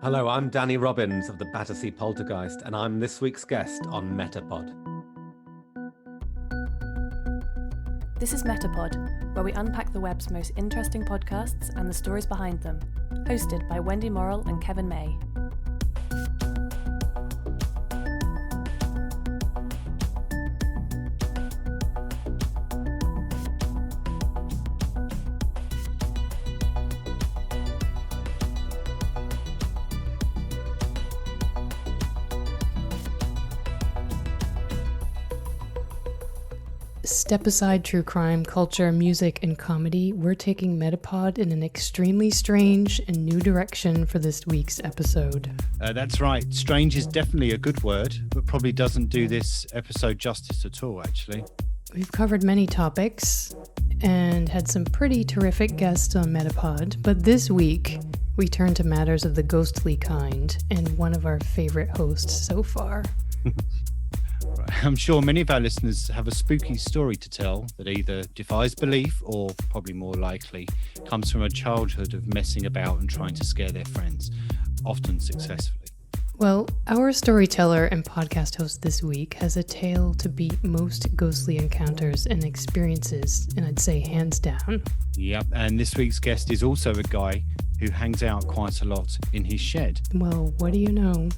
Hello, I'm Danny Robbins of the Battersea Poltergeist, and I'm this week's guest on MetaPod. This is MetaPod, where we unpack the web's most interesting podcasts and the stories behind them, hosted by Wendy Morrill and Kevin May. Step aside true crime, culture, music, and comedy. We're taking MetaPod in an extremely strange and new direction for this week's episode. That's right. Strange is definitely a good word, but probably doesn't do this episode justice at all, actually. We've covered many topics and had some pretty terrific guests on MetaPod, but this week we turn to matters of the ghostly kind and one of our favorite hosts so far. I'm sure many of our listeners have a spooky story to tell that either defies belief or, probably more likely, comes from a childhood of messing about and trying to scare their friends, often successfully. Well, our storyteller and podcast host this week has a tale to beat most ghostly encounters and experiences, and I'd say hands down. Yep, and this week's guest is also a guy who hangs out quite a lot in his shed. Well, what do you know?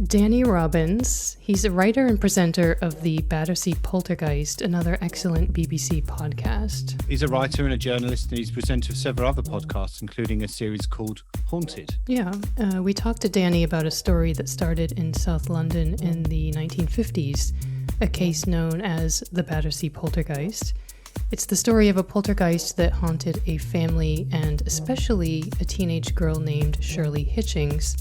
Danny Robbins, he's a writer and presenter of the Battersea Poltergeist, another excellent BBC podcast. He's a writer and a journalist, and he's presenter of several other podcasts, including a series called Haunted. Yeah, we talked to Danny about a story that started in South London in the 1950s, a case known as the Battersea Poltergeist. It's the story of a poltergeist that haunted a family and especially a teenage girl named Shirley Hitchings.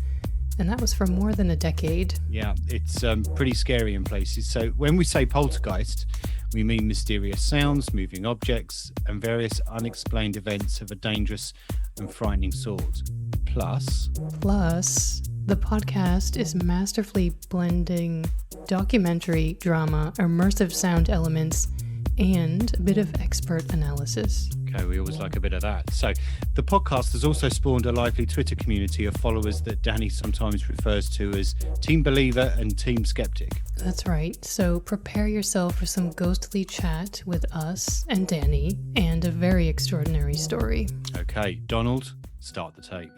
And that was for more than a decade. Yeah, it's pretty scary in places. So when we say poltergeist, we mean mysterious sounds, moving objects, and various unexplained events of a dangerous and frightening sort. Plus, the podcast is masterfully blending documentary, drama, immersive sound elements, and a bit of expert analysis. Okay, we always like a bit of that. So the podcast has also spawned a lively Twitter community of followers that Danny sometimes refers to as Team Believer and Team Skeptic. That's right. So prepare yourself for some ghostly chat with us and Danny and a very extraordinary story. Okay, Donald, start the tape.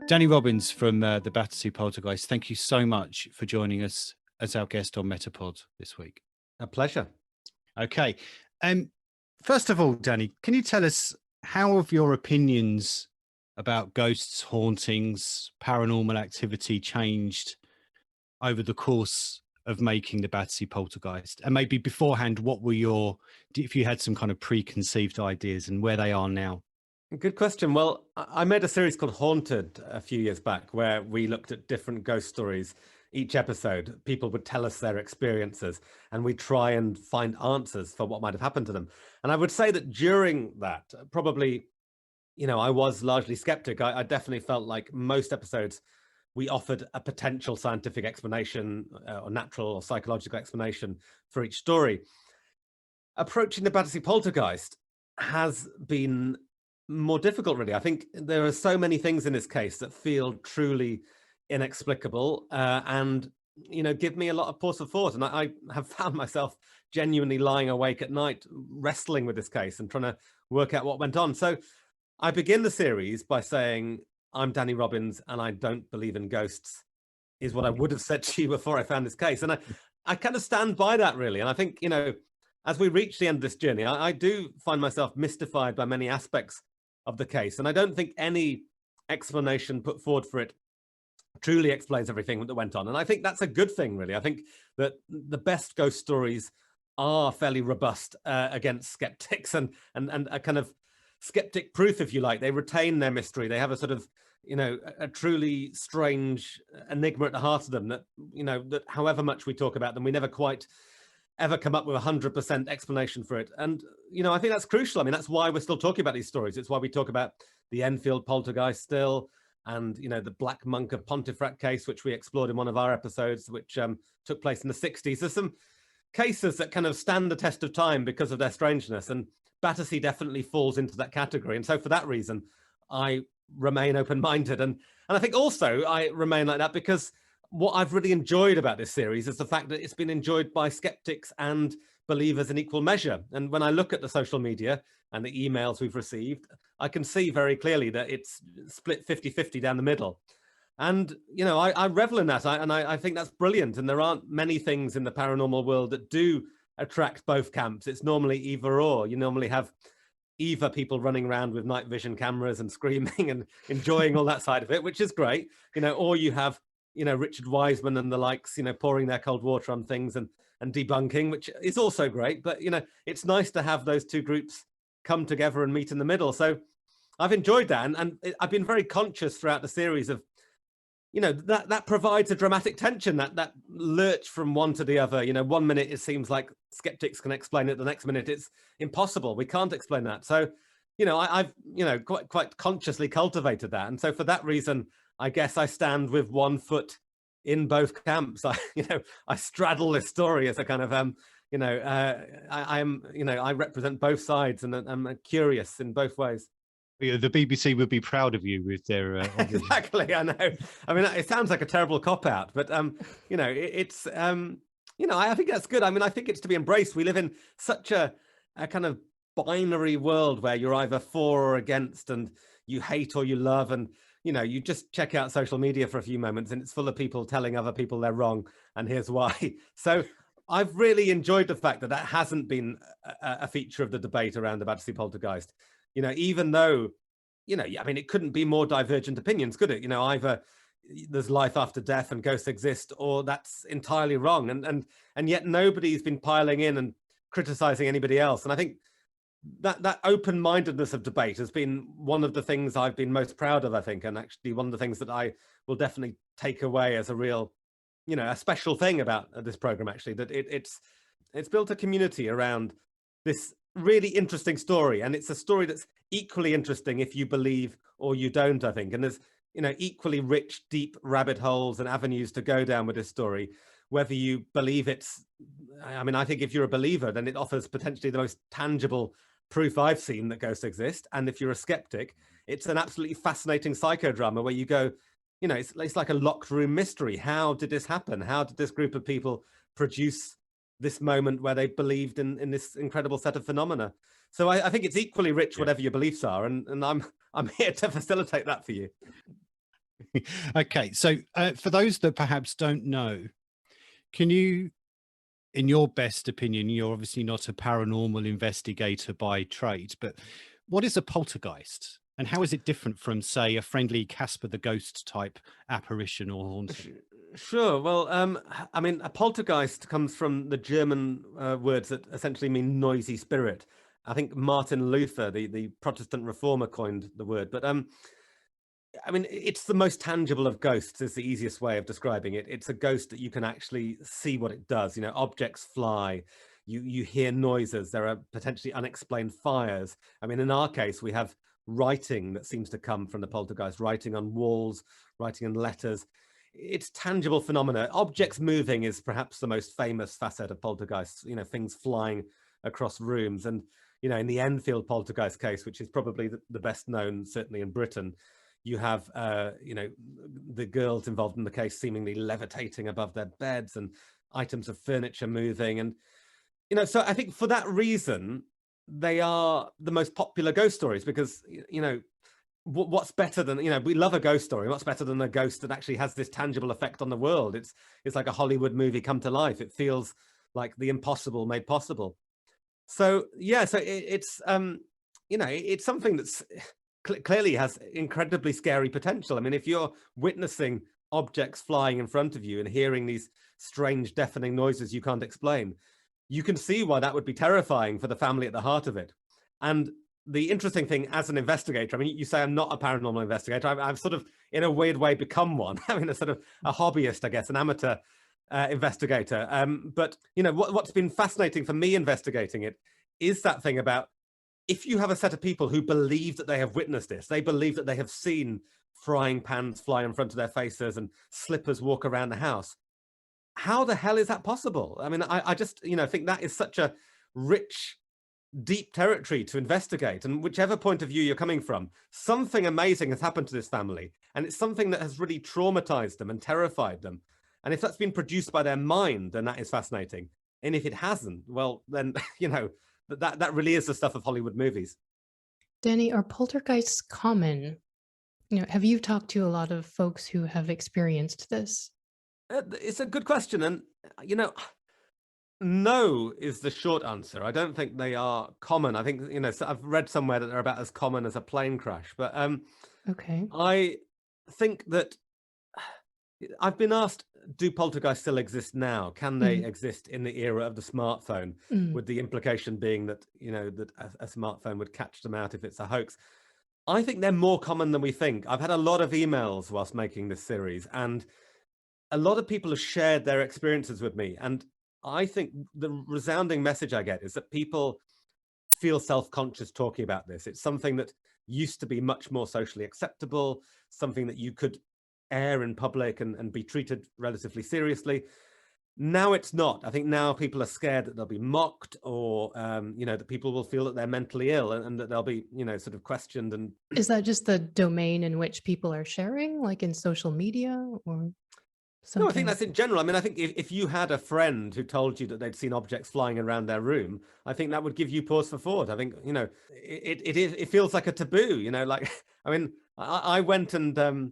Danny Robbins from the Battersea Poltergeist, thank you so much for joining us as our guest on MetaPod this week. A pleasure. Okay. First of all, Danny, can you tell us how have your opinions about ghosts, hauntings, paranormal activity changed over the course of making the Battersea Poltergeist? And maybe beforehand, what were if you had some kind of preconceived ideas and where they are now? Good question. Well, I made a series called Haunted a few years back where we looked at different ghost stories. Each episode, people would tell us their experiences and we try and find answers for what might have happened to them. And I would say that during that, probably, I was largely skeptic. I definitely felt like most episodes, we offered a potential scientific explanation or natural or psychological explanation for each story. Approaching the Battersea Poltergeist has been more difficult, really. I think there are so many things in this case that feel truly inexplicable and give me a lot of pause for thought, and I have found myself genuinely lying awake at night wrestling with this case and trying to work out what went on. So I begin the series by saying I'm Danny Robbins and I don't believe in ghosts, is what I would have said to you before I found this case. And I kind of stand by that, really. And I think as we reach the end of this journey, I do find myself mystified by many aspects of the case, and I don't think any explanation put forward for it truly explains everything that went on. And I think that's a good thing, really. I think that the best ghost stories are fairly robust against skeptics and a kind of skeptic proof, if you like. They retain their mystery. They have a sort of, a truly strange enigma at the heart of them that, that however much we talk about them, we never quite ever come up with 100% explanation for it. And, I think that's crucial. I mean, that's why we're still talking about these stories. It's why we talk about the Enfield poltergeist still, and, the Black Monk of Pontefract case, which we explored in one of our episodes, which took place in the 60s. There's some cases that kind of stand the test of time because of their strangeness, and Battersea definitely falls into that category. And so for that reason, I remain open-minded. And I think also I remain like that because what I've really enjoyed about this series is the fact that it's been enjoyed by skeptics and believers in equal measure. And when I look at the social media and the emails we've received, I can see very clearly that it's split 50-50 down the middle. And, you know, I revel in that. I think that's brilliant. And there aren't many things in the paranormal world that do attract both camps. It's normally either or. You normally have either people running around with night vision cameras and screaming and enjoying all that side of it, which is great, you know, or you have, you know, Richard Wiseman and the likes, you know, pouring their cold water on things and debunking, which is also great. But, you know, it's nice to have those two groups come together and meet in the middle. So I've enjoyed that. And I've been very conscious throughout the series of, you know, that provides a dramatic tension, that lurch from one to the other. You know, 1 minute it seems like skeptics can explain it, the next minute it's impossible, we can't explain that. So, you know, I've, you know, quite consciously cultivated that. And so for that reason, I guess I stand with one foot in both camps. I straddle this story as a kind of, you know, I'm, you know, I represent both sides, and I'm curious in both ways. The BBC would be proud of you with their exactly. I know. I mean, it sounds like a terrible cop out, but you know, it's you know, I think that's good. I mean, I think it's to be embraced. We live in such a kind of binary world where you're either for or against, and you hate or you love, and you know, you just check out social media for a few moments and it's full of people telling other people they're wrong, and here's why. So I've really enjoyed the fact that that hasn't been a feature of the debate around the Battersea Poltergeist. You know, even though, you know, I mean, it couldn't be more divergent opinions, could it? You know, either there's life after death and ghosts exist, or that's entirely wrong. And yet nobody's been piling in and criticizing anybody else. And I think that open-mindedness of debate has been one of the things I've been most proud of, I think, and actually one of the things that I will definitely take away as a real, you know, a special thing about this program, actually, that it's built a community around this really interesting story. And it's a story that's equally interesting if you believe or you don't, I think. And there's, you know, equally rich, deep rabbit holes and avenues to go down with this story, whether you believe it's, I mean, I think if you're a believer, then it offers potentially the most tangible proof I've seen that ghosts exist. And if you're a skeptic, it's an absolutely fascinating psychodrama where you go, you know, it's like a locked room mystery. How did this happen? How did this group of people produce this moment where they believed in this incredible set of phenomena? So I think it's equally rich, whatever your beliefs are, and I'm here to facilitate that for you. Okay, so for those that perhaps don't know, can you, in your best opinion, you're obviously not a paranormal investigator by trade, but what is a poltergeist? And how is it different from, say, a friendly Casper the Ghost type apparition or haunting? Sure. Well, I mean, a poltergeist comes from the German words that essentially mean noisy spirit. I think Martin Luther, the Protestant reformer, coined the word. But I mean, it's the most tangible of ghosts is the easiest way of describing it. It's a ghost that you can actually see what it does. You know, objects fly, you hear noises, there are potentially unexplained fires. I mean, in our case, we have writing that seems to come from the poltergeist, writing on walls, writing in letters. It's tangible phenomena. Objects moving is perhaps the most famous facet of poltergeists, you know, things flying across rooms. And, you know, in the Enfield poltergeist case, which is probably the best known, certainly in Britain, you have, you know, the girls involved in the case seemingly levitating above their beds and items of furniture moving. And, you know, so I think for that reason, they are the most popular ghost stories because, you know, what's better than, you know, we love a ghost story. What's better than a ghost that actually has this tangible effect on the world? It's like a Hollywood movie come to life. It feels like the impossible made possible. So, yeah, so it's, you know, it's something that's clearly has incredibly scary potential. I mean, if you're witnessing objects flying in front of you and hearing these strange deafening noises you can't explain, you can see why that would be terrifying for the family at the heart of it. And the interesting thing as an investigator, I mean, you say I'm not a paranormal investigator. I've sort of, in a weird way, become one. I mean, a sort of a hobbyist, I guess, an amateur investigator. But, you know, what's been fascinating for me investigating it is that thing about, if you have a set of people who believe that they have witnessed this, they believe that they have seen frying pans fly in front of their faces and slippers walk around the house, how the hell is that possible? I mean, I just, think that is such a rich, deep territory to investigate. And whichever point of view you're coming from, something amazing has happened to this family. And it's something that has really traumatized them and terrified them. And if that's been produced by their mind, then that is fascinating. And if it hasn't, well, then, that really is the stuff of Hollywood movies. Danny, are poltergeists common? Have you talked to a lot of folks who have experienced this? It's a good question. And, no is the short answer. I don't think they are common. I think, so I've read somewhere that they're about as common as a plane crash. But Okay. I think that I've been asked, do poltergeists still exist now? Can they exist in the era of the smartphone? With the implication being that, that a smartphone would catch them out if it's a hoax. I think they're more common than we think. I've had a lot of emails whilst making this series, and a lot of people have shared their experiences with me. And I think the resounding message I get is that people feel self-conscious talking about this. It's something that used to be much more socially acceptable, something that you could air in public and be treated relatively seriously. Now it's not. I think now people are scared that they'll be mocked, or that people will feel that they're mentally ill, and that they'll be sort of questioned. And is that just the domain in which people are sharing, like in social media, or something? No, I think that's in general. I mean, I think if you had a friend who told you that they'd seen objects flying around their room, I think that would give you pause for thought. I think it feels like a taboo. Like, I mean, I went and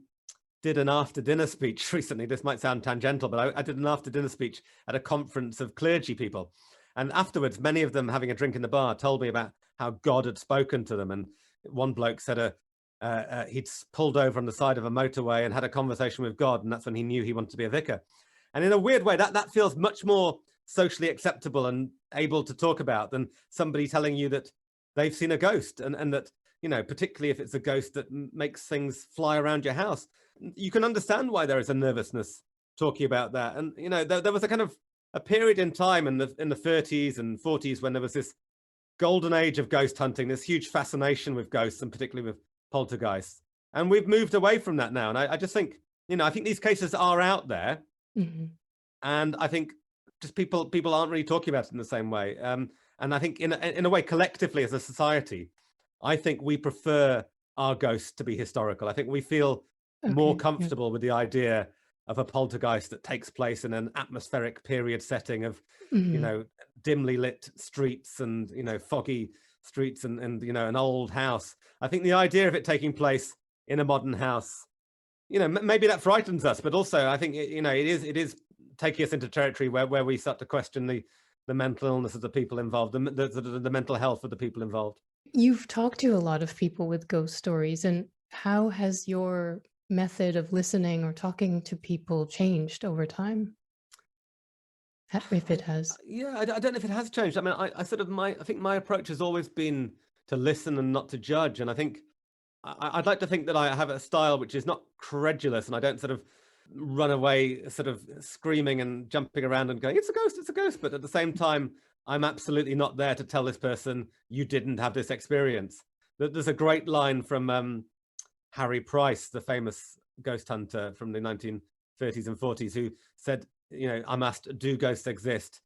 did an after dinner speech recently. This might sound tangential, but I did an after dinner speech at a conference of clergy people. And afterwards, many of them, having a drink in the bar, told me about how God had spoken to them. And one bloke said he'd pulled over on the side of a motorway and had a conversation with God. And that's when he knew he wanted to be a vicar. And in a weird way, that feels much more socially acceptable and able to talk about than somebody telling you that they've seen a ghost, and that, particularly if it's a ghost that makes things fly around your house. You can understand why there is a nervousness talking about that. And, there was a kind of a period in time in the 30s and 40s when there was this golden age of ghost hunting, this huge fascination with ghosts, and particularly with poltergeists. And we've moved away from that now. And I just think, I think these cases are out there. And I think just people aren't really talking about it in the same way. And I think in a way, collectively as a society, I think we prefer our ghosts to be historical. I think we feel more comfortable with the idea of a poltergeist that takes place in an atmospheric period setting of, dimly lit streets and, foggy streets and an old house. I think the idea of it taking place in a modern house, maybe that frightens us, but also I think, it is taking us into territory where we start to question the mental illness of the people involved, the mental health of the people involved. You've talked to a lot of people with ghost stories, and how has your method of listening or talking to people changed over time, if it has? Yeah, I don't know if it has changed. I mean, I think my approach has always been to listen and not to judge. And I think I'd like to think that I have a style which is not credulous, and I don't sort of run away sort of screaming and jumping around and going, it's a ghost. But at the same time, I'm absolutely not there to tell this person you didn't have this experience. There's a great line from Harry Price, the famous ghost hunter from the 1930s and 40s, who said, I'm asked, do ghosts exist?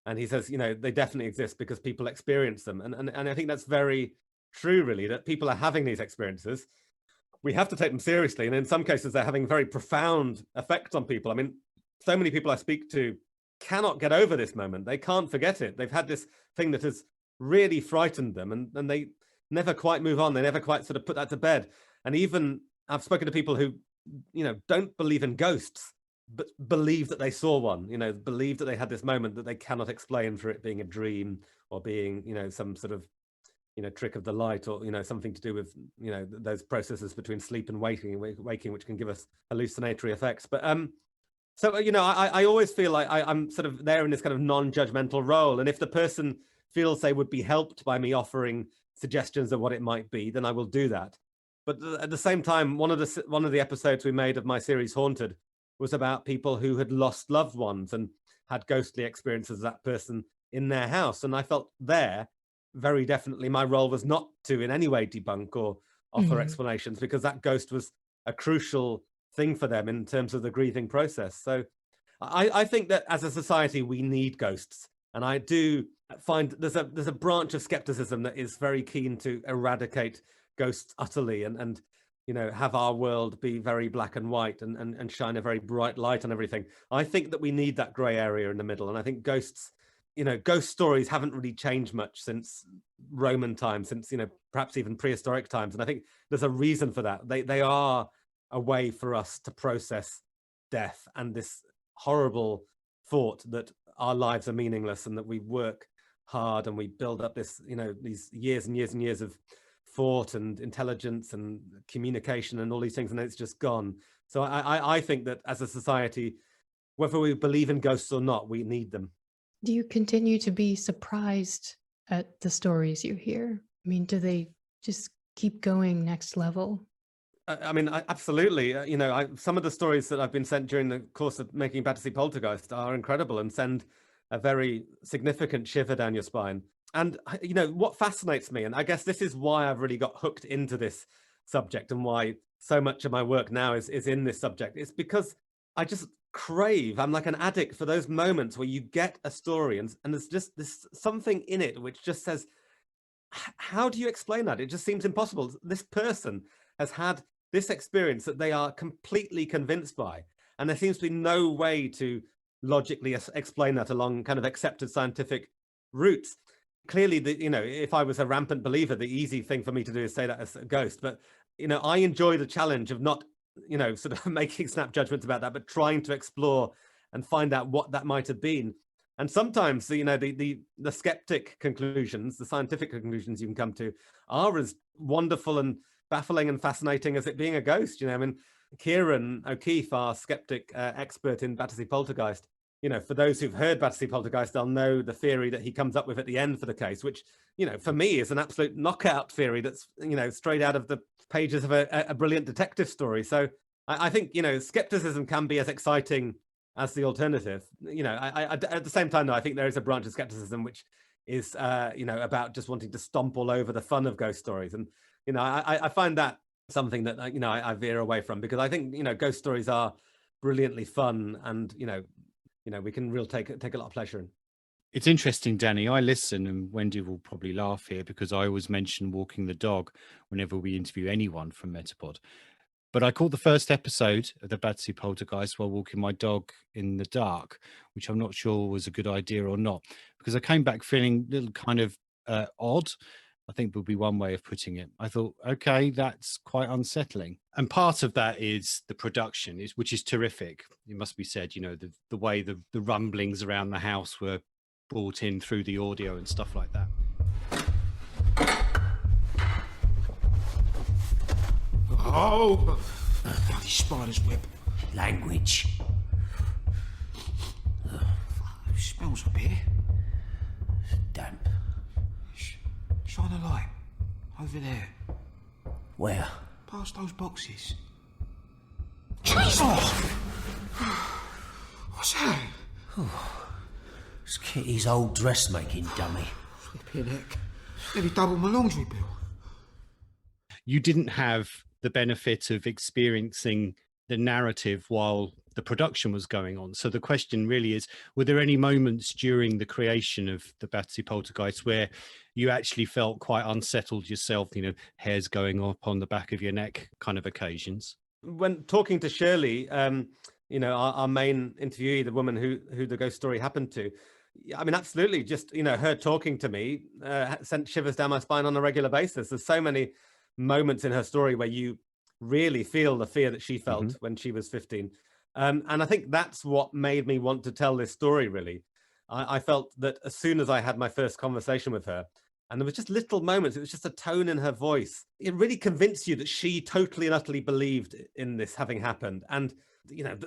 And he says, they definitely exist because people experience them. And I think that's very true, really, that people are having these experiences. We have to take them seriously. And in some cases, they're having very profound effects on people. I mean, so many people I speak to cannot get over this moment. They can't forget it. They've had this thing that has really frightened them, and they never quite move on. They never quite sort of put that to bed. And even I've spoken to people who, don't believe in ghosts, but believe that they saw one, believe that they had this moment that they cannot explain, for it being a dream or being, some sort of, trick of the light, or, something to do with, those processes between sleep and waking, which can give us hallucinatory effects. But, so, I always feel like I'm sort of there in this kind of non-judgmental role. And if the person feels they would be helped by me offering suggestions of what it might be, then I will do that. But at the same time, one of the episodes we made of my series Haunted was about people who had lost loved ones and had ghostly experiences of that person in their house. And I felt there, very definitely, my role was not to in any way debunk or offer explanations, because that ghost was a crucial thing for them in terms of the grieving process. So I think that as a society, we need ghosts. And I do find there's a branch of skepticism that is very keen to eradicate ghosts utterly and have our world be very black and white and shine a very bright light on everything. I think that we need that gray area in the middle. And I think ghosts, ghost stories haven't really changed much since Roman times, since, perhaps even prehistoric times. And I think there's a reason for that. They are a way for us to process death and this horrible thought that our lives are meaningless and that we work hard and we build up this, these years and years and years of thought and intelligence and communication and all these things, and it's just gone. So I think that as a society, whether we believe in ghosts or not, we need them. Do you continue to be surprised at the stories you hear? I mean, do they just keep going next level? I mean, absolutely. Some of the stories that I've been sent during the course of making Battersea Poltergeist are incredible and send a very significant shiver down your spine. And, what fascinates me, and I guess this is why I've really got hooked into this subject and why so much of my work now is in this subject, is because I just crave, I'm like an addict for those moments where you get a story and there's just this something in it which just says, how do you explain that? It just seems impossible. This person has had this experience that they are completely convinced by, and there seems to be no way to logically explain that along kind of accepted scientific routes. Clearly, if I was a rampant believer, the easy thing for me to do is say that as a ghost. But, I enjoy the challenge of not, sort of making snap judgments about that, but trying to explore and find out what that might have been. And sometimes, the skeptic conclusions, the scientific conclusions you can come to are as wonderful and baffling and fascinating as it being a ghost. I mean, Kieran O'Keefe, our skeptic expert in Battersea Poltergeist, for those who've heard Battersea Poltergeist, they'll know the theory that he comes up with at the end for the case, which, for me is an absolute knockout theory that's, straight out of the pages of a brilliant detective story. So I think, skepticism can be as exciting as the alternative. At the same time, though, I think there is a branch of skepticism which is, about just wanting to stomp all over the fun of ghost stories. And, I find that something that, I veer away from, because I think, ghost stories are brilliantly fun and, we can really take a lot of pleasure in. It's interesting, Danny. I listen, and Wendy will probably laugh here because I always mention walking the dog whenever we interview anyone from MetaPod. But I caught the first episode of the Battersea Poltergeist while walking my dog in the dark, which I'm not sure was a good idea or not, because I came back feeling a little kind of odd. I think would be one way of putting it. I thought, okay, that's quite unsettling. And part of that is the production, which is terrific. It must be said, the way the rumblings around the house were brought in through the audio and stuff like that. Oh, bloody spider's web. Language. It smells up here. Damp. Shine a light. Over there. Where? Past those boxes. Jesus! Oh. What's that? It's Kitty's old dressmaking dummy. Flippin' heck. Nearly double my laundry bill. You didn't have the benefit of experiencing the narrative while the production was going on. So the question really is, were there any moments during the creation of the Battersea Poltergeist where you actually felt quite unsettled yourself, hairs going up on the back of your neck kind of occasions? When talking to Shirley, our main interviewee, the woman who the ghost story happened to, I mean, absolutely, just, her talking to me sent shivers down my spine on a regular basis. There's so many moments in her story where you really feel the fear that she felt when she was 15. And I think that's what made me want to tell this story, really. I felt that as soon as I had my first conversation with her, and there was just little moments, it was just a tone in her voice, it really convinced you that she totally and utterly believed in this having happened. And,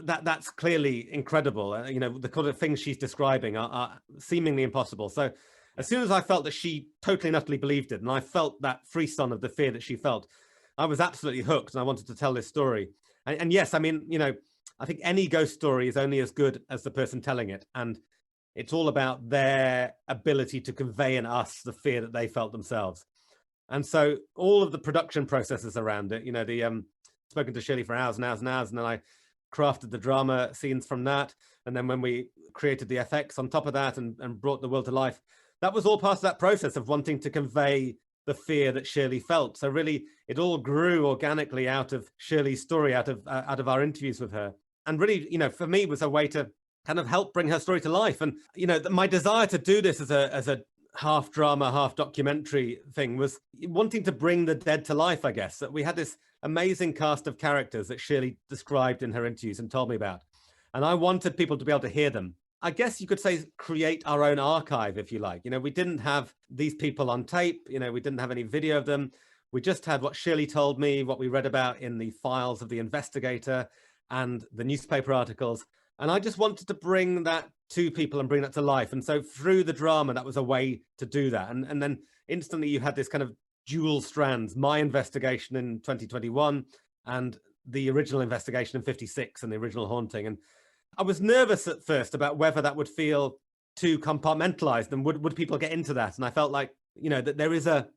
that's clearly incredible. The kind of things she's describing are seemingly impossible. So as soon as I felt that she totally and utterly believed it, and I felt that frisson of the fear that she felt, I was absolutely hooked, and I wanted to tell this story. And yes, I mean, I think any ghost story is only as good as the person telling it. And it's all about their ability to convey in us the fear that they felt themselves. And so all of the production processes around it, spoken to Shirley for hours and hours and hours, and then I crafted the drama scenes from that. And then when we created the FX on top of that and brought the world to life, that was all part of that process of wanting to convey the fear that Shirley felt. So really, it all grew organically out of Shirley's story, out of our interviews with her. And really, for me, was a way to kind of help bring her story to life. And, my desire to do this as a half drama, half documentary thing was wanting to bring the dead to life, I guess. That we had this amazing cast of characters that Shirley described in her interviews and told me about. And I wanted people to be able to hear them. I guess you could say create our own archive, if you like. We didn't have these people on tape. We didn't have any video of them. We just had what Shirley told me, what we read about in the files of the investigator and the newspaper articles. And I just wanted to bring that to people and bring that to life. And so through the drama, that was a way to do that. And then instantly you had this kind of dual strands, my investigation in 2021 and the original investigation in 56 and the original haunting. And I was nervous at first about whether that would feel too compartmentalized and would people get into that. And I felt like, that there is a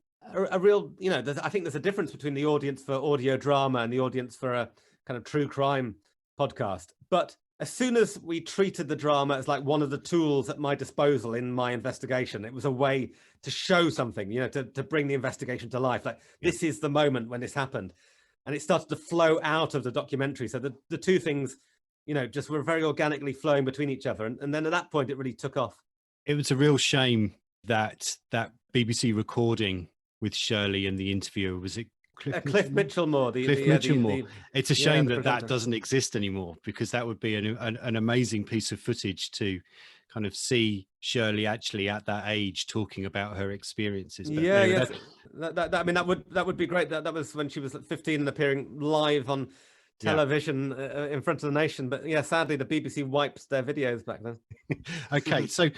real, I think there's a difference between the audience for audio drama and the audience for a kind of true crime podcast. But as soon as we treated the drama as like one of the tools at my disposal in my investigation, it was a way to show something, to bring the investigation to life. Like, this is the moment when this happened. And it started to flow out of the documentary. So the two things, just were very organically flowing between each other. And then at that point, it really took off. It was a real shame that BBC recording with Shirley and the interviewer, was it Cliff Mitchellmore? Cliff Mitchellmore. It's a shame that doesn't exist anymore, because that would be an amazing piece of footage to kind of see Shirley actually at that age talking about her experiences. But that would be great. That was when she was 15 and appearing live on television in front of the nation. But sadly the BBC wipes their videos back then. Okay, so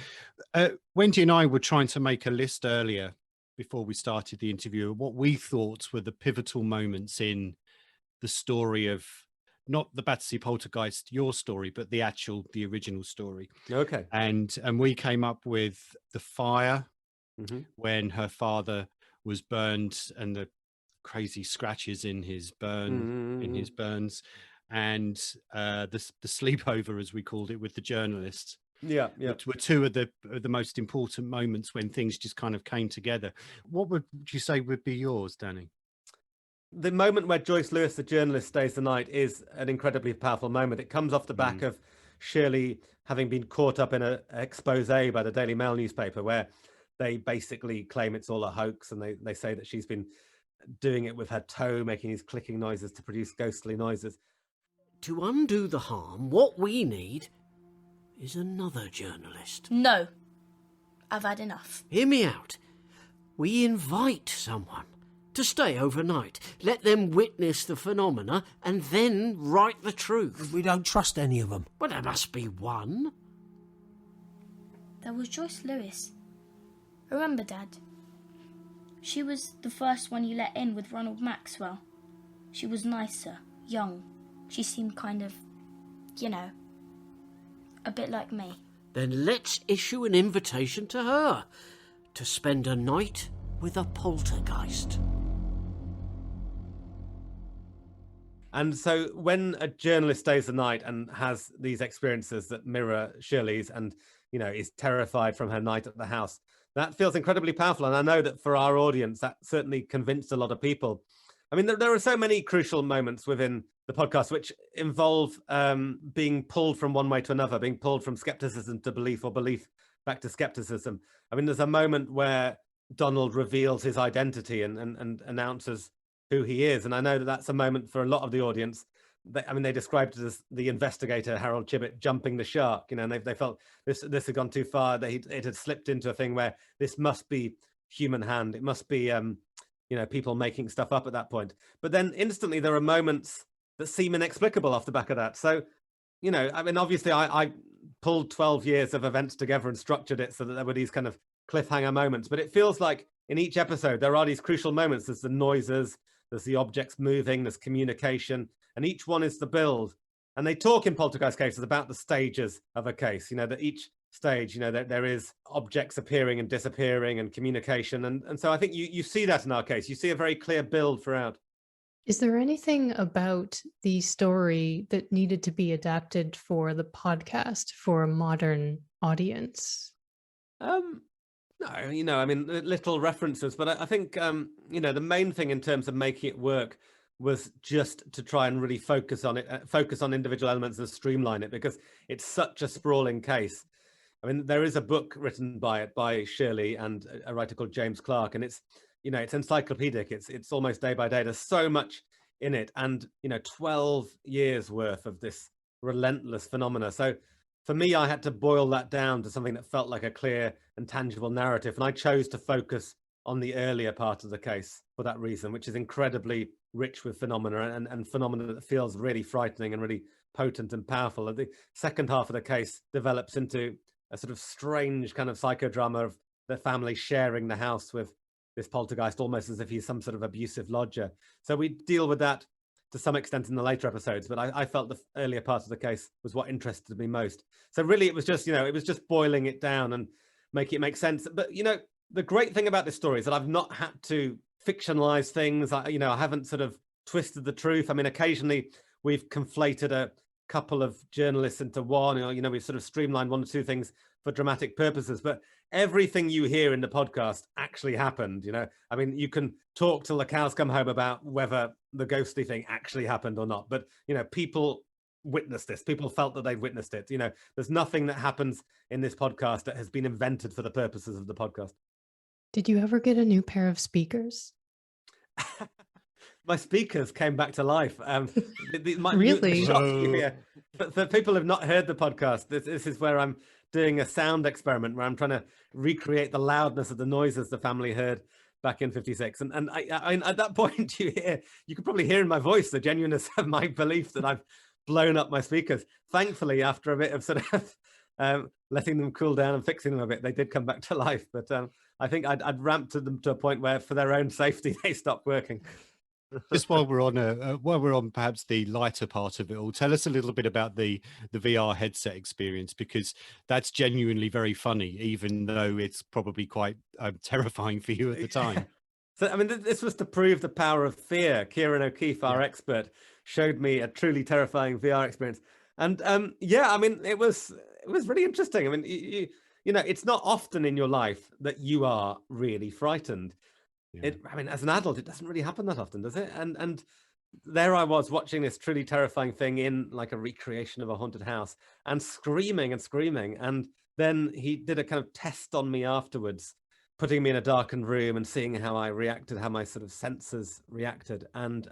Wendy and I were trying to make a list earlier before we started the interview of what we thought were the pivotal moments in the story of not the Battersea Poltergeist, your story, but the original story. Okay. And we came up with the fire when her father was burned and the crazy scratches in his burns, and the sleepover, as we called it, with the journalist. Which were two of the most important moments when things just kind of came together. What would you say would be yours, Danny? The moment where Joyce Lewis, the journalist, stays the night is an incredibly powerful moment. It comes off the back of Shirley having been caught up in an expose by the Daily Mail newspaper, where they basically claim it's all a hoax, and they say that she's been doing it with her toe, making these clicking noises to produce ghostly noises. To undo the harm, what we need is another journalist. No. I've had enough. Hear me out. We invite someone to stay overnight, let them witness the phenomena, and then write the truth. We don't trust any of them. Well, there must be one. There was Joyce Lewis. Remember, Dad? She was the first one you let in with Ronald Maxwell. She was nicer, young. She seemed kind of, a bit like me. Then let's issue an invitation to her to spend a night with a poltergeist. And so when a journalist stays the night and has these experiences that mirror Shirley's and, is terrified from her night at the house, that feels incredibly powerful. And I know that for our audience, that certainly convinced a lot of people. I mean, there are so many crucial moments within the podcast which involve being pulled from one way to another, being pulled from skepticism to belief or belief back to skepticism. I mean, there's a moment where Donald reveals his identity and announces who he is. And I know that that's a moment for a lot of the audience. They described it as the investigator, Harold Chibbett, jumping the shark, and they felt this had gone too far, that it had slipped into a thing where this must be human hand. It must be, people making stuff up at that point. But then instantly there are moments that seem inexplicable off the back of that. So, obviously I pulled 12 years of events together and structured it so that there were these kind of cliffhanger moments. But it feels like in each episode, there are these crucial moments. There's the noises, there's the objects moving, there's communication, and each one is the build. And they talk in poltergeist cases about the stages of a case, that each stage, there is objects appearing and disappearing and communication. And so I think you see that in our case. You see a very clear build throughout. Is there anything about the story that needed to be adapted for the podcast for a modern audience? No, I mean, little references, but I think, the main thing in terms of making it work was just to try and really focus on it, focus on individual elements and streamline it, because it's such a sprawling case. I mean, there is a book written by Shirley and a writer called James Clark, and it's encyclopedic. It's almost day by day. There's so much in it, and 12 years worth of this relentless phenomena. So for me, I had to boil that down to something that felt like a clear and tangible narrative, and I chose to focus on the earlier part of the case for that reason, which is incredibly rich with phenomena and phenomena that feels really frightening and really potent and powerful. And the second half of the case develops into a sort of strange kind of psychodrama of the family sharing the house with this poltergeist, almost as if he's some sort of abusive lodger. So we deal with that to some extent in the later episodes, but I felt the earlier part of the case was what interested me most. So really it was just boiling it down and make it make sense. But the great thing about this story is that I've not had to fictionalize things. I haven't sort of twisted the truth. I mean, occasionally we've conflated a couple of journalists into one, we've sort of streamlined one or two things for dramatic purposes, but everything you hear in the podcast actually happened. I mean, you can talk till the cows come home about whether the ghostly thing actually happened or not, but people witnessed this. People felt that they'd witnessed it. There's nothing that happens in this podcast that has been invented for the purposes of the podcast. Did you ever get a new pair of speakers? My speakers came back to life. Really? For people who've not heard the podcast, this is where I'm doing a sound experiment where I'm trying to recreate the loudness of the noises the family heard back in '56. And I at that point, you could probably hear in my voice the genuineness of my belief that I've blown up my speakers. Thankfully, after a bit of sort of letting them cool down and fixing them a bit, they did come back to life. But I think I'd ramped them to a point where, for their own safety, they stopped working. Just while we're on perhaps the lighter part of it all, tell us a little bit about the VR headset experience, because that's genuinely very funny, even though it's probably quite terrifying for you at the time. So, I mean, this was to prove the power of fear. Kieran O'Keefe, our expert, showed me a truly terrifying VR experience. And I mean, it was really interesting. I mean, it's not often in your life that you are really frightened. Yeah. I mean, as an adult, it doesn't really happen that often, does it? And there I was watching this truly terrifying thing in like a recreation of a haunted house and screaming. And then he did a kind of test on me afterwards, putting me in a darkened room and seeing how I reacted, how my sort of senses reacted. And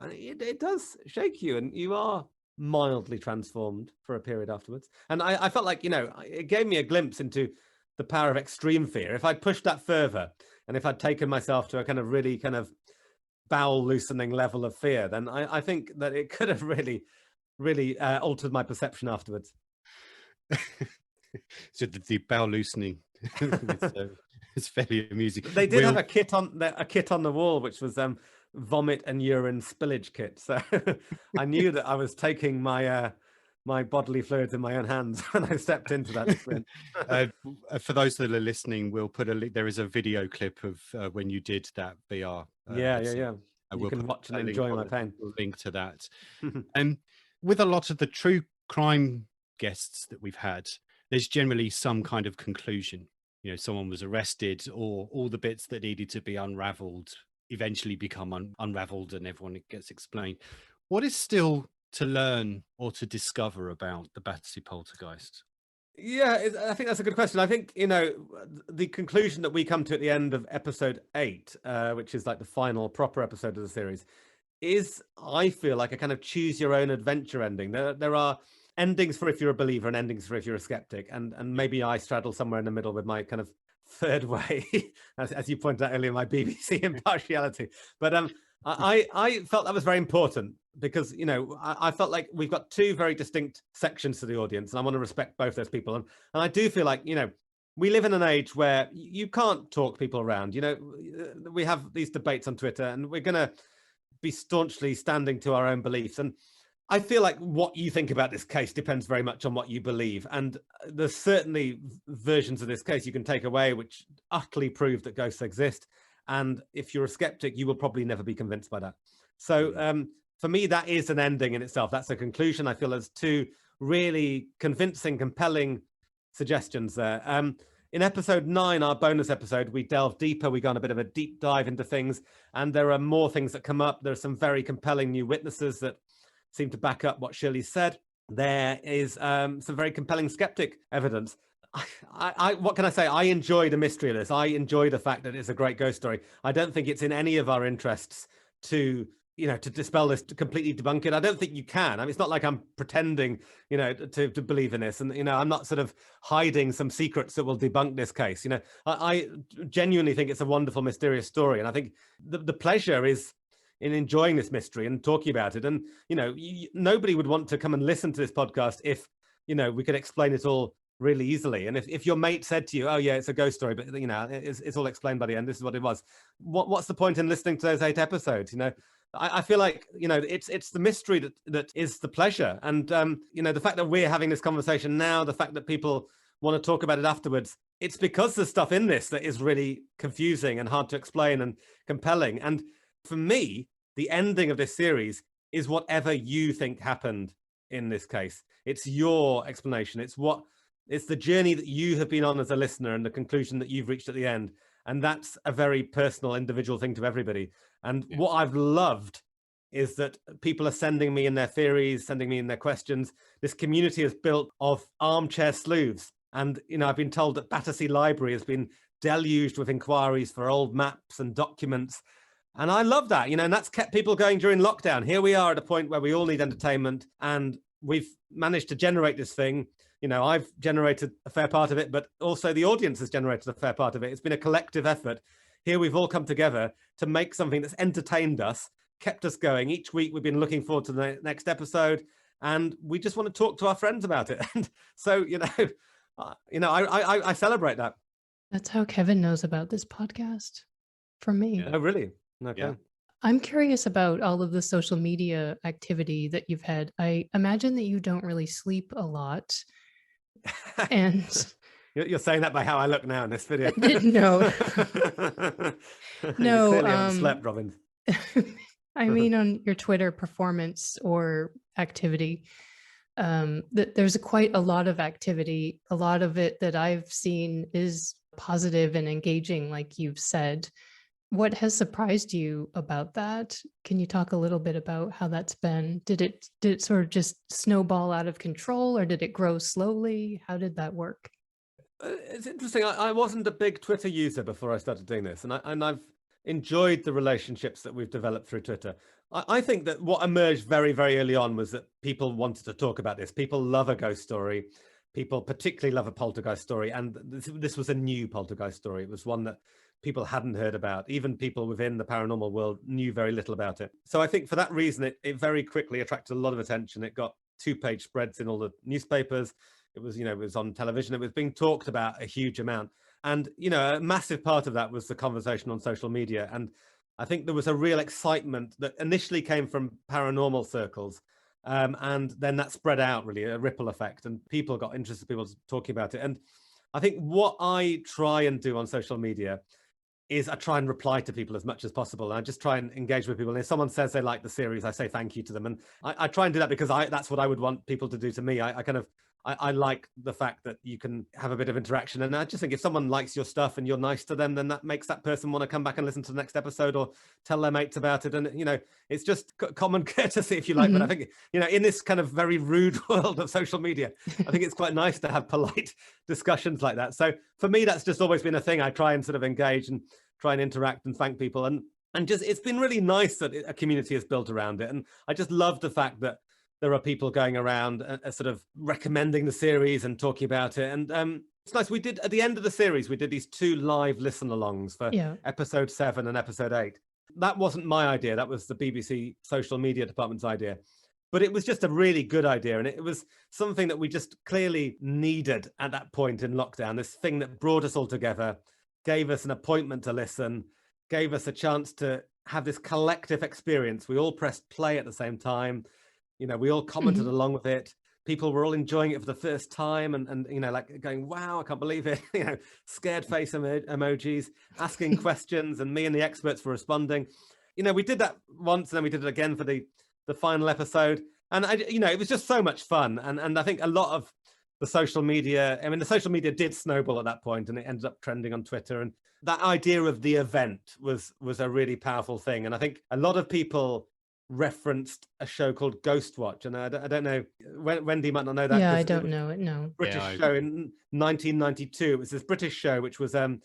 it does shake you, and you are mildly transformed for a period afterwards. And I felt like, it gave me a glimpse into the power of extreme fear. If I'd pushed that further, and if I'd taken myself to a kind of really kind of bowel loosening level of fear, then I think that it could have really, really altered my perception afterwards. So the bowel loosening it's fairly amusing. They did have a kit on the wall, which was vomit and urine spillage kit. So I knew that I was taking my my bodily fluids in my own hands when I stepped into that experience. For those that are listening, we'll put there is a video clip of when you did that VR. Yeah. You can watch and enjoy my pain. We'll link to that. And with a lot of the true crime guests that we've had, there's generally some kind of conclusion. Someone was arrested, or all the bits that needed to be unraveled eventually become unraveled, and everyone gets explained. What is still to learn or to discover about the Battersea Poltergeist? Yeah, I think that's a good question. I think, the conclusion that we come to at the end of episode 8, which is like the final proper episode of the series, is, I feel like, a kind of choose your own adventure ending. There are endings for if you're a believer and endings for if you're a skeptic. And maybe I straddle somewhere in the middle with my kind of third way, as you pointed out earlier, my BBC impartiality. But I felt that was very important, because I felt like we've got two very distinct sections to the audience, and I want to respect both those people. And I do feel like we live in an age where you can't talk people around. We have these debates on Twitter, and we're going to be staunchly standing to our own beliefs. And I feel like what you think about this case depends very much on what you believe. And there's certainly versions of this case you can take away which utterly prove that ghosts exist. And if you're a skeptic, you will probably never be convinced by that. So for me, that is an ending in itself. That's a conclusion. I feel there's two really convincing, compelling suggestions there. In episode 9, our bonus episode, we delve deeper. We go on a bit of a deep dive into things, and there are more things that come up. There are some very compelling new witnesses that seem to back up what Shirley said. There is some very compelling skeptic evidence. What can I say? I enjoy the mystery of this. I enjoy the fact that it's a great ghost story. I don't think it's in any of our interests to dispel this, to completely debunk it. I don't think you can. I mean, it's not like I'm pretending, to believe in this. And, I'm not sort of hiding some secrets that will debunk this case. I genuinely think it's a wonderful, mysterious story. And I think the pleasure is in enjoying this mystery and talking about it. And, nobody would want to come and listen to this podcast if, we could explain it all really easily. And if your mate said to you, oh yeah, it's a ghost story, but it's all explained by the end, this is what it was. What's the point in listening to those 8 episodes? I feel like, it's the mystery that is the pleasure. And, the fact that we're having this conversation now, the fact that people want to talk about it afterwards, it's because there's stuff in this that is really confusing and hard to explain and compelling. And for me, the ending of this series is whatever you think happened in this case. It's your explanation. It's the journey that you have been on as a listener and the conclusion that you've reached at the end. And that's a very personal, individual thing to everybody. And what I've loved is that people are sending me in their theories, sending me in their questions. This community is built of armchair sleuths. And, I've been told that Battersea Library has been deluged with inquiries for old maps and documents. And I love that, and that's kept people going during lockdown. Here we are at a point where we all need entertainment, and we've managed to generate this thing. I've generated a fair part of it, but also the audience has generated a fair part of it. It's been a collective effort. Here we've all come together to make something that's entertained us, kept us going. Each week we've been looking forward to the next episode, and we just want to talk to our friends about it. And so, I celebrate that. That's how Kevin knows about this podcast from me. Oh, really? Okay. Yeah. I'm curious about all of the social media activity that you've had. I imagine that you don't really sleep a lot. And you're saying that by how I look now in this video. No. No, clearly haven't slept, Robin. I mean, on your Twitter performance or activity, there's quite a lot of activity. A lot of it that I've seen is positive and engaging, like you've said. What has surprised you about that? Can you talk a little bit about how that's been? Did it sort of just snowball out of control, or did it grow slowly? How did that work? It's interesting. I wasn't a big Twitter user before I started doing this, and I've enjoyed the relationships that we've developed through Twitter. I think that what emerged very, very early on was that people wanted to talk about this. People love a ghost story. People particularly love a poltergeist story, and this was a new poltergeist story. It was one that people hadn't heard about. Even people within the paranormal world knew very little about it. So I think for that reason, it very quickly attracted a lot of attention. It got 2-page spreads in all the newspapers. It was, it was on television. It was being talked about a huge amount. And, a massive part of that was the conversation on social media. And I think there was a real excitement that initially came from paranormal circles. And then that spread out, really, a ripple effect. And people got interested, people talking about it. And I think what I try and do on social media is I try and reply to people as much as possible. And I just try and engage with people. And if someone says they like the series, I say thank you to them. And I try and do that because that's what I would want people to do to me. I like the fact that you can have a bit of interaction. And I just think if someone likes your stuff and you're nice to them, then that makes that person want to come back and listen to the next episode or tell their mates about it. And, it's just common courtesy, if you like. Mm-hmm. But I think, in this kind of very rude world of social media, I think it's quite nice to have polite discussions like that. So for me, that's just always been a thing. I try and sort of engage and try and interact and thank people. And just, it's been really nice that a community is built around it. And I just love the fact that there are people going around sort of recommending the series and talking about it. And it's nice. We did, at the end of the series, we did these 2 live listen-alongs for episode 7 and episode 8. That wasn't my idea. That was the BBC social media department's idea. But it was just a really good idea. And it was something that we just clearly needed at that point in lockdown, this thing that brought us all together, gave us an appointment to listen, gave us a chance to have this collective experience. We all pressed play at the same time. We all commented along with it. People were all enjoying it for the first time and like going, wow, I can't believe it. Scared face emojis, asking questions, and me and the experts were responding. we did that once, and then we did it again for the final episode. And it was just so much fun. And I think a lot of the social media, the social media did snowball at that point, and it ended up trending on Twitter. And that idea of the event was a really powerful thing. And I think a lot of people referenced a show called Ghost Watch. And I don't know, Wendy might not know that. Yeah, I don't know it, no. British show in 1992. It was this British show, which was a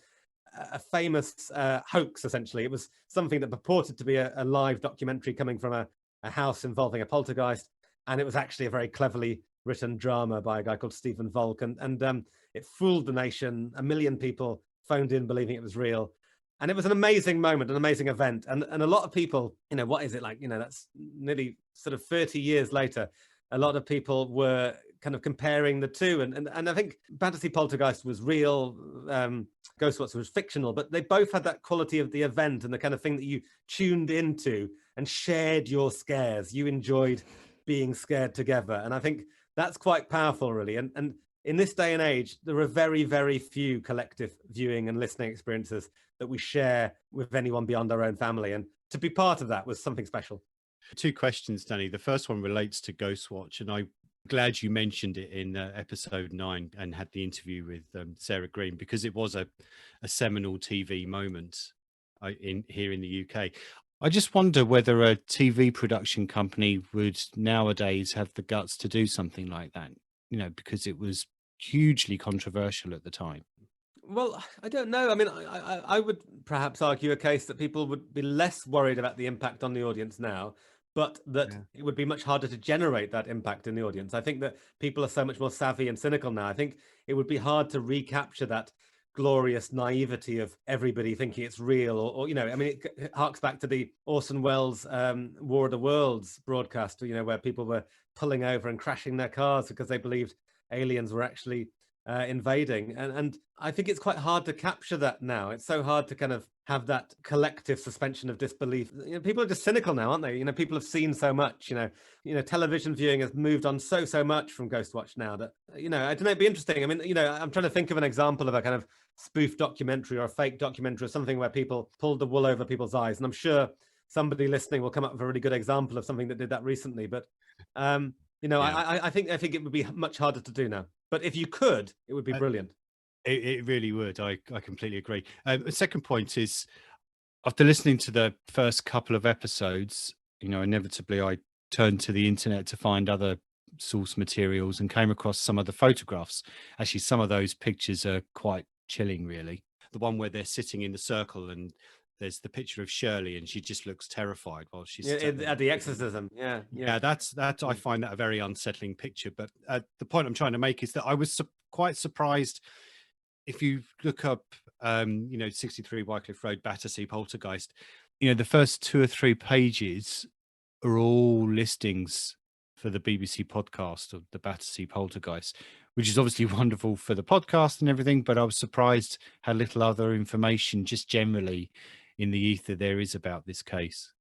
famous hoax, essentially. It was something that purported to be a live documentary coming from a house involving a poltergeist. And it was actually a very cleverly written drama by a guy called Stephen Volk. And it fooled the nation. 1 million people phoned in believing it was real. And it was an amazing moment, an amazing event. And a lot of people, what is it like? that's nearly sort of 30 years later. A lot of people were kind of comparing the two. And I think Battersea Poltergeist was real, Ghost Watch was fictional, but they both had that quality of the event and the kind of thing that you tuned into and shared your scares. You enjoyed being scared together. And I think that's quite powerful, really. And in this day and age, there are very, very few collective viewing and listening experiences that we share with anyone beyond our own family. And to be part of that was something special. 2 questions, Danny. The first one relates to Ghost Watch, and I'm glad you mentioned it in episode 9 and had the interview with Sarah Green, because it was a seminal TV moment here in the UK. I just wonder whether a TV production company would nowadays have the guts to do something like that, because it was hugely controversial at the time. Well, I don't know. I would perhaps argue a case that people would be less worried about the impact on the audience now, but that it would be much harder to generate that impact in the audience. I think that people are so much more savvy and cynical now. I think it would be hard to recapture that glorious naivety of everybody thinking it's real, or it harks back to the Orson Welles War of the Worlds broadcast, where people were pulling over and crashing their cars because they believed aliens were actually invading. And I think it's quite hard to capture that now. It's so hard to kind of have that collective suspension of disbelief. People are just cynical now, aren't they? People have seen so much. Television viewing has moved on so much from Ghost Watch now that I don't know, it'd be interesting. I'm trying to think of an example of a kind of spoof documentary or a fake documentary or something where people pulled the wool over people's eyes, and I'm sure somebody listening will come up with a really good example of something that did that recently. But I think it would be much harder to do now. But if you could, it would be brilliant. It really would. I completely agree. The second point is, after listening to the first couple of episodes, inevitably I turned to the internet to find other source materials and came across some of the photographs. Actually, some of those pictures are quite chilling, really. The one where they're sitting in the circle and there's the picture of Shirley and she just looks terrified while she's at the exorcism. Yeah. That's I find that a very unsettling picture. But the point I'm trying to make is that I was quite surprised. If you look up 63 Wycliffe Road, Battersea Poltergeist, the first 2 or 3 pages are all listings for the BBC podcast of the Battersea Poltergeist, which is obviously wonderful for the podcast and everything, but I was surprised how little other information just generally in the ether there is about this case.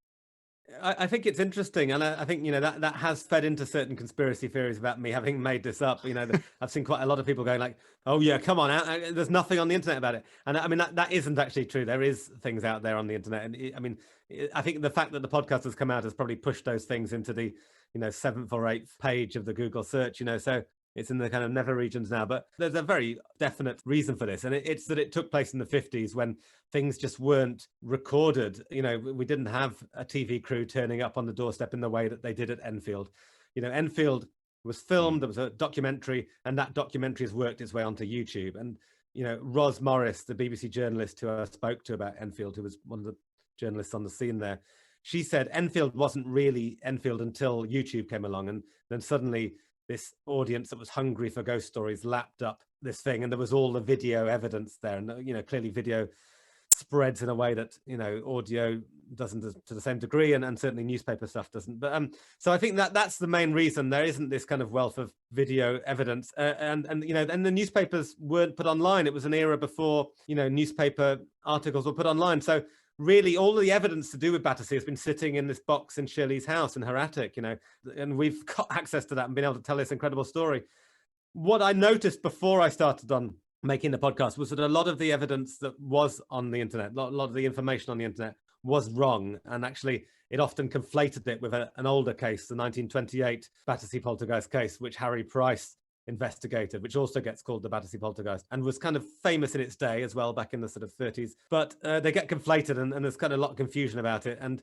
I think it's interesting, and I think that has fed into certain conspiracy theories about me having made this up. I've seen quite a lot of people going like, "Oh yeah, come on, there's nothing on the internet about it," and that isn't actually true. There is things out there on the internet, and I think the fact that the podcast has come out has probably pushed those things into the 7th or 8th page of the Google search. So it's in the kind of nether regions now. But there's a very definite reason for this, and it's that it took place in the 50s when things just weren't recorded. We didn't have a TV crew turning up on the doorstep in the way that they did at Enfield. Enfield was filmed, there was a documentary, and that documentary has worked its way onto YouTube. And Ros Morris, the BBC journalist who I spoke to about Enfield, who was one of the journalists on the scene there, she said Enfield wasn't really Enfield until YouTube came along, and then suddenly this audience that was hungry for ghost stories lapped up this thing, and there was all the video evidence there. And clearly video spreads in a way that audio doesn't to the same degree, and certainly newspaper stuff doesn't. But so I think that's the main reason there isn't this kind of wealth of video evidence. And the newspapers weren't put online. It was an era before newspaper articles were put online. So really, all the evidence to do with Battersea has been sitting in this box in Shirley's house in her attic, and we've got access to that and been able to tell this incredible story. What I noticed before I started on making the podcast was that a lot of the evidence that was on the internet, a lot of the information on the internet was wrong. And actually, it often conflated it with an older case, the 1928 Battersea Poltergeist case, which Harry Price investigated, which also gets called the Battersea Poltergeist, and was kind of famous in its day as well, back in the sort of 30s. But they get conflated, and there's kind of a lot of confusion about it. And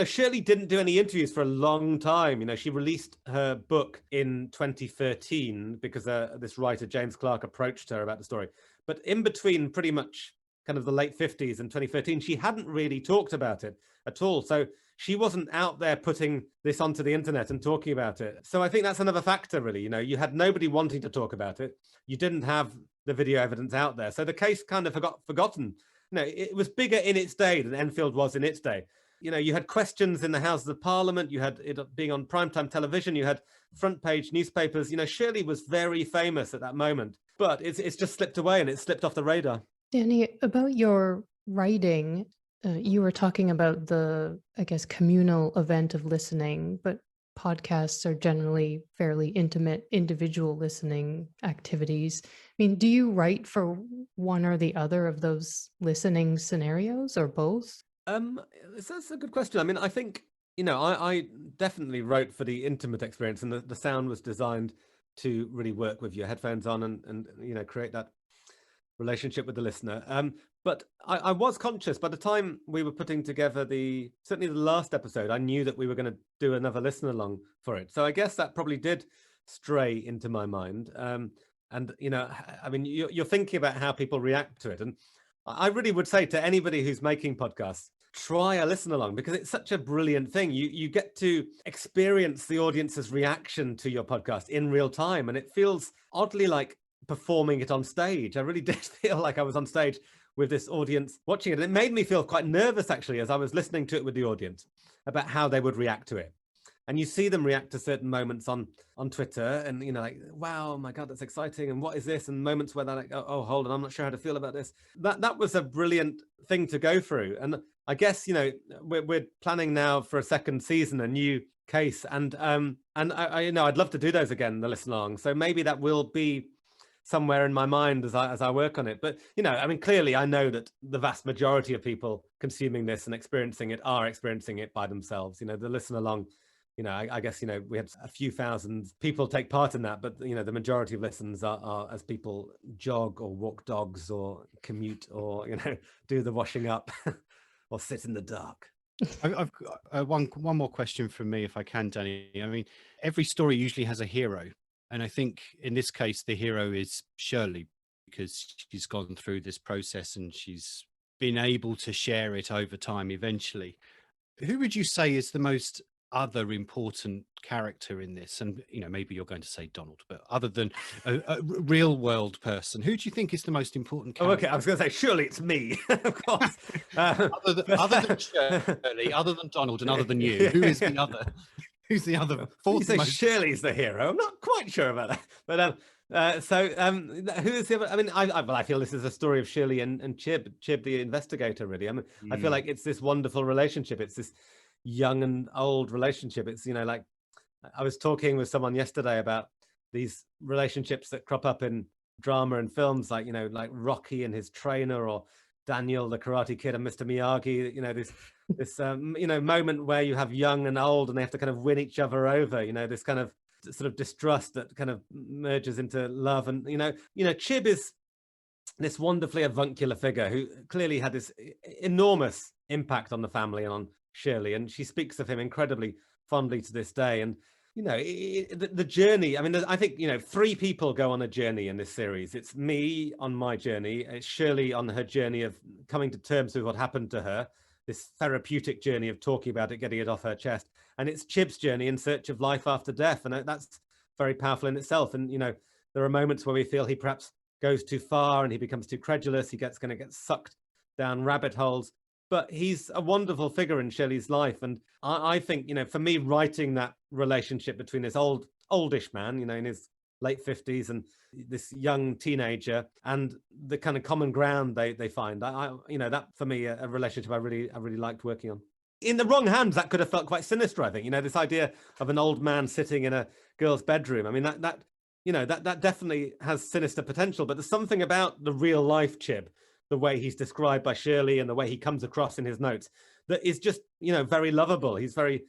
Shirley didn't do any interviews for a long time. She released her book in 2013 because this writer, James Clark, approached her about the story. But in between pretty much kind of the late 50s and 2013, she hadn't really talked about it at all. So she wasn't out there putting this onto the internet and talking about it. So I think that's another factor, really. You had nobody wanting to talk about it. You didn't have the video evidence out there. So the case kind of forgotten. It was bigger in its day than Enfield was in its day. You had questions in the Houses of Parliament. You had it being on primetime television. You had front page newspapers. Shirley was very famous at that moment, but it's just slipped away, and it's slipped off the radar. Danny, about your writing, you were talking about the, I guess, communal event of listening, but podcasts are generally fairly intimate individual listening activities. I mean, do you write for one or the other of those listening scenarios, or both? That's a good question. I mean, I think, I definitely wrote for the intimate experience, and the sound was designed to really work with your headphones on and create that relationship with the listener. But I was conscious by the time we were putting together certainly the last episode, I knew that we were going to do another listen along for it. So I guess that probably did stray into my mind. And, I mean, you're thinking about how people react to it. And I really would say to anybody who's making podcasts, try a listen along, because it's such a brilliant thing. You get to experience the audience's reaction to your podcast in real time. And it feels oddly like performing it on stage. I really did feel like I was on stage with this audience watching it. And it made me feel quite nervous, actually, as I was listening to it with the audience, about how they would react to it. And you see them react to certain moments on Twitter, and like, wow, my God, that's exciting, and what is this? And moments where they're like, oh, hold on, I'm not sure how to feel about this. That was a brilliant thing to go through. And I guess we're planning now for a second season, a new case, and I'd love to do those again, the listen along. So maybe that will be somewhere in my mind as I work on it. But I mean, clearly I know that the vast majority of people consuming this and experiencing it are experiencing it by themselves. The listen along, I guess we had a few thousand people take part in that, but the majority of listens are as people jog or walk dogs or commute or do the washing up or sit in the dark. I've got one more question from me, if I can, Danny. I mean, every story usually has a hero. And I think in this case, the hero is Shirley, because she's gone through this process and she's been able to share it over time eventually. Who would you say is the most other important character in this? And, maybe you're going to say Donald, but other than a real world person, who do you think is the most important character? Oh, okay. I was going to say, surely it's me, of course. Other than Shirley, other than Donald, and other than you, who is the other? Who's the other? You say Shirley's the hero. I'm not quite sure about that. But who is the other? I mean, I feel this is a story of Shirley and Chib, the investigator, really. I mean, I feel like it's this wonderful relationship. It's this young and old relationship. It's, like, I was talking with someone yesterday about these relationships that crop up in drama and films, like, like Rocky and his trainer, or Daniel, the Karate Kid, and Mr. Miyagi. This moment where you have young and old, and they have to kind of win each other over. This kind of sort of distrust that kind of merges into love. And Chib is this wonderfully avuncular figure who clearly had this enormous impact on the family and on Shirley, and she speaks of him incredibly fondly to this day. And the journey, I mean, I think 3 people go on a journey in this series. It's me on my journey, it's Shirley on her journey of coming to terms with what happened to her, this therapeutic journey of talking about it, getting it off her chest, and it's Chib's journey in search of life after death. And that's very powerful in itself. And there are moments where we feel he perhaps goes too far and he becomes too credulous, he going to get sucked down rabbit holes. But he's a wonderful figure in Shirley's life. And I think, for me, writing that relationship between this oldish man, in his late 50s, and this young teenager, and the kind of common ground they find, that for me, a relationship I really liked working on. In the wrong hands, that could have felt quite sinister, I think. This idea of an old man sitting in a girl's bedroom. I mean, that definitely has sinister potential. But there's something about the real life Chib, the way he's described by Shirley and the way he comes across in his notes, that is just, very lovable. He's very,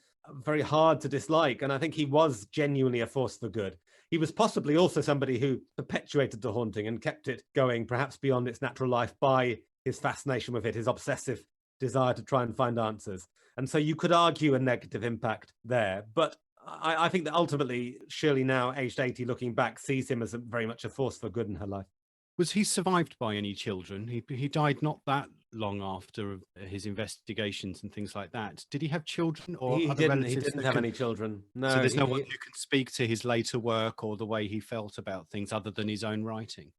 very hard to dislike. And I think he was genuinely a force for good. He was possibly also somebody who perpetuated the haunting and kept it going, perhaps beyond its natural life, by his fascination with it, his obsessive desire to try and find answers. And so you could argue a negative impact there. But I think that ultimately, Shirley, now aged 80, looking back, sees him as very much a force for good in her life. Was he survived by any children? He died not that long after his investigations and things like that. Did he have children or He other didn't. relatives? He didn't have any children. No. So there's no one who can speak to his later work or the way he felt about things other than his own writing.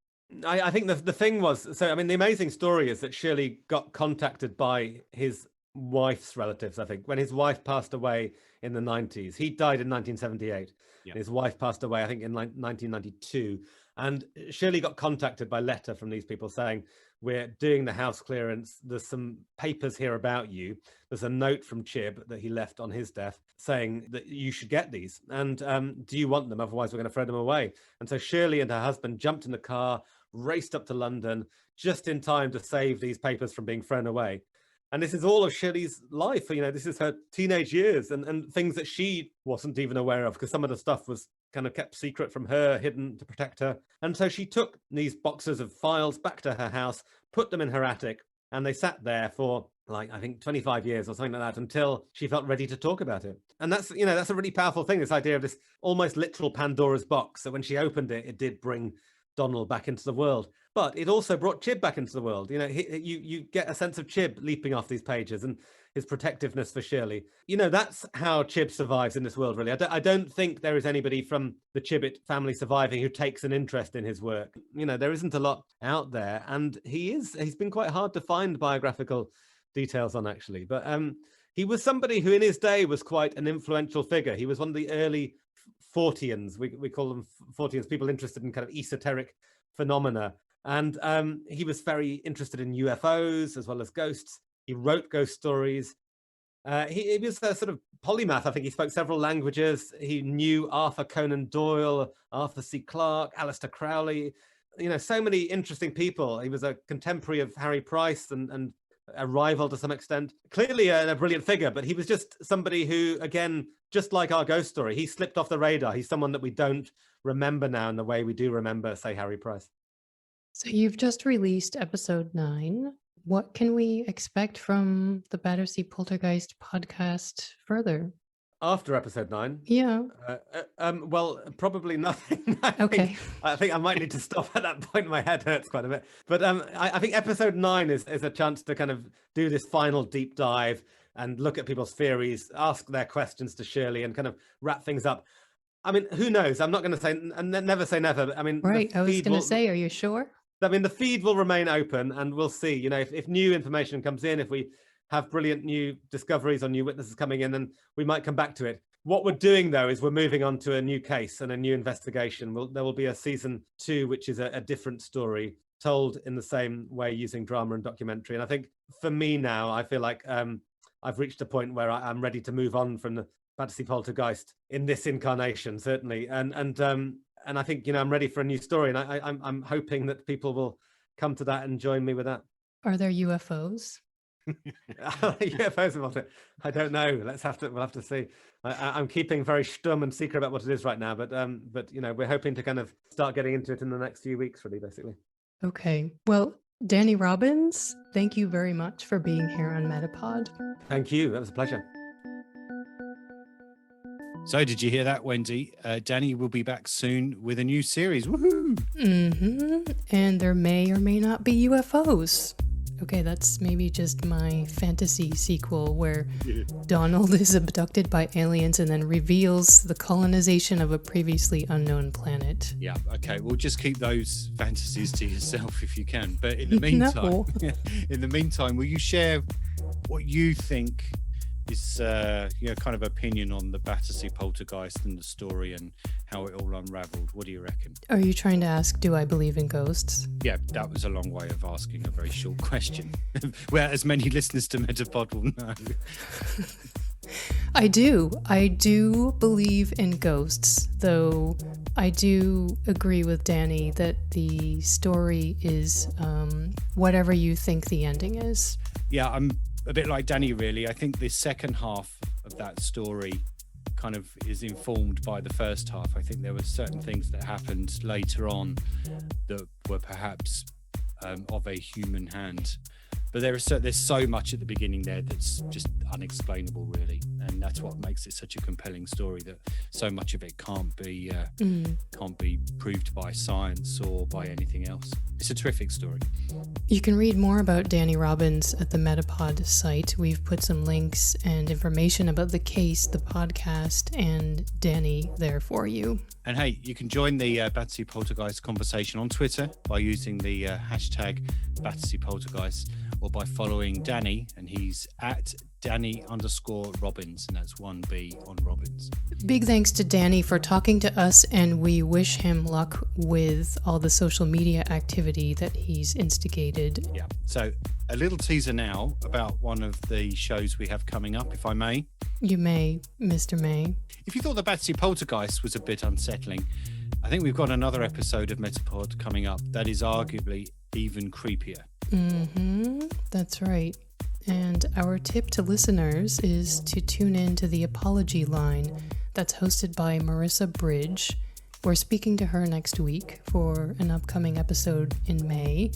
I think the thing was, so I mean, the amazing story is that Shirley got contacted by his wife's relatives. I think when his wife passed away in the 90s, he died in 1978. Yeah. His wife passed away, I think, in 1992. And Shirley got contacted by letter from these people saying, we're doing the house clearance. There's some papers here about you. There's a note from Chib that he left on his death saying that you should get these. And do you want them? Otherwise, we're going to throw them away. And so Shirley and her husband jumped in the car, raced up to London just in time to save these papers from being thrown away. And this is all of Shirley's life. This is her teenage years and things that she wasn't even aware of, because some of the stuff was kind of kept secret from her, hidden to protect her. And so she took these boxes of files back to her house, put them in her attic, and they sat there for I think 25 years or something like that, until she felt ready to talk about it. And that's, that's a really powerful thing, this idea of this almost literal Pandora's box. So when she opened it, it did bring Donald back into the world, but it also brought Chib back into the world. You get a sense of Chib leaping off these pages and his protectiveness for Shirley. That's how Chib survives in this world, really. I don't think there is anybody from the Chibbett family surviving who takes an interest in his work. There isn't a lot out there, and he's been quite hard to find biographical details on, actually. But he was somebody who in his day was quite an influential figure. He was one of the early Forteans. We call them Forteans, people interested in kind of esoteric phenomena. And he was very interested in UFOs as well as ghosts. He wrote ghost stories. He was a sort of polymath. I think he spoke several languages. He knew Arthur Conan Doyle, Arthur C. Clarke, Aleister Crowley, so many interesting people. He was a contemporary of Harry Price and a rival to some extent. Clearly a brilliant figure, but he was just somebody who, again, just like our ghost story, he slipped off the radar. He's someone that we don't remember now in the way we do remember, say, Harry Price. So you've just released episode 9. What can we expect from the Battersea Poltergeist podcast further? After episode 9? Yeah. Well, probably nothing. Okay. I think I might need to stop at that point. My head hurts quite a bit. But I think episode 9 is a chance to kind of do this final deep dive and look at people's theories, ask their questions to Shirley, and kind of wrap things up. I mean, who knows? I'm not going to say, and never say never. I mean, right. I was going to say, are you sure? I mean, the feed will remain open, and we'll see. If new information comes in, if we have brilliant new discoveries or new witnesses coming in, then we might come back to it. What we're doing, though, is we're moving on to a new case and a new investigation. There will be a season 2, which is a different story told in the same way using drama and documentary. And I think for me now, I feel like I've reached a point where I'm ready to move on from the Battersea Poltergeist in this incarnation, certainly. And I think, I'm ready for a new story. And I'm hoping that people will come to that and join me with that. Are there UFOs? UFOs about it? I don't know. We'll have to see. I'm keeping very stum and secret about what it is right now, but we're hoping to kind of start getting into it in the next few weeks, really, basically. Okay. Well, Danny Robbins, thank you very much for being here on MetaPod. Thank you. That was a pleasure. So did you hear that, Wendy? Danny will be back soon with a new series. Woohoo! Mm-hmm. And there may or may not be UFOs. Okay, that's maybe just my fantasy sequel where Donald is abducted by aliens and then reveals the colonization of a previously unknown planet. Yeah, okay. Well, just keep those fantasies to yourself if you can. But in the meantime, will you share what you think is kind of opinion on the Battersea Poltergeist and the story and how it all unraveled? What do you reckon? Are you trying to ask, do I believe in ghosts? Yeah, that was a long way of asking a very short question. Where as many listeners to MetaPod will know. I do. I do believe in ghosts, though I do agree with Danny that the story is whatever you think the ending is. Yeah, I'm a bit like Danny, really. I think the second half of that story kind of is informed by the first half. I think there were certain things that happened later on that were perhaps of a human hand. But there's so much at the beginning there that's just unexplainable, really, and that's what makes it such a compelling story. That so much of it can't be proved by science or by anything else. It's a terrific story. You can read more about Danny Robbins at the MetaPod site. We've put some links and information about the case, the podcast, and Danny there for you. And hey, you can join the Battersea Poltergeist conversation on Twitter by using the hashtag Battersea Poltergeist, or by following Danny, and he's at Danny_Robbins, and that's 1B on Robbins. Big thanks to Danny for talking to us, and we wish him luck with all the social media activity that he's instigated. Yeah, so a little teaser now about one of the shows we have coming up, if I may. You may, Mr. May. If you thought the Battersea Poltergeist was a bit unsettling, I think we've got another episode of MetaPod coming up that is arguably even creepier. That's right. And our tip to listeners is to tune in to the Apology Line that's hosted by Marissa Bridge. We're speaking to her next week for an upcoming episode in May.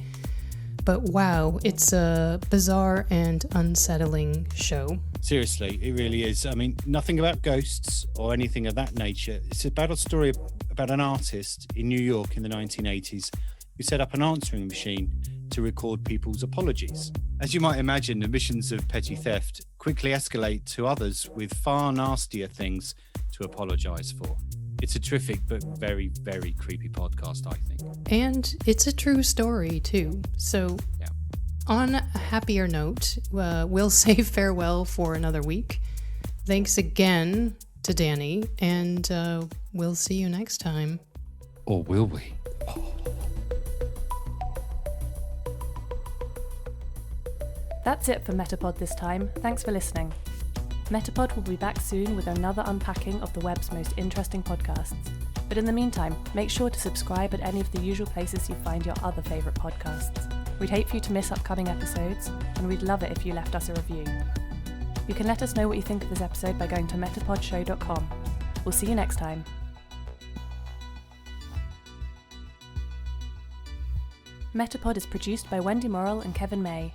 But wow, it's a bizarre and unsettling show. Seriously, it really is. I mean, nothing about ghosts or anything of that nature. It's about a story about an artist in New York in the 1980s who set up an answering machine to record people's apologies. As you might imagine, admissions of petty theft quickly escalate to others with far nastier things to apologise for. It's a terrific but very, very creepy podcast, I think. And it's a true story, too. So, yeah. On a happier note, we'll say farewell for another week. Thanks again to Danny, and we'll see you next time. Or will we? That's it for MetaPod this time. Thanks for listening. MetaPod will be back soon with another unpacking of the web's most interesting podcasts. But in the meantime, make sure to subscribe at any of the usual places you find your other favourite podcasts. We'd hate for you to miss upcoming episodes, and we'd love it if you left us a review. You can let us know what you think of this episode by going to metapodshow.com. We'll see you next time. MetaPod is produced by Wendy Morrill and Kevin May.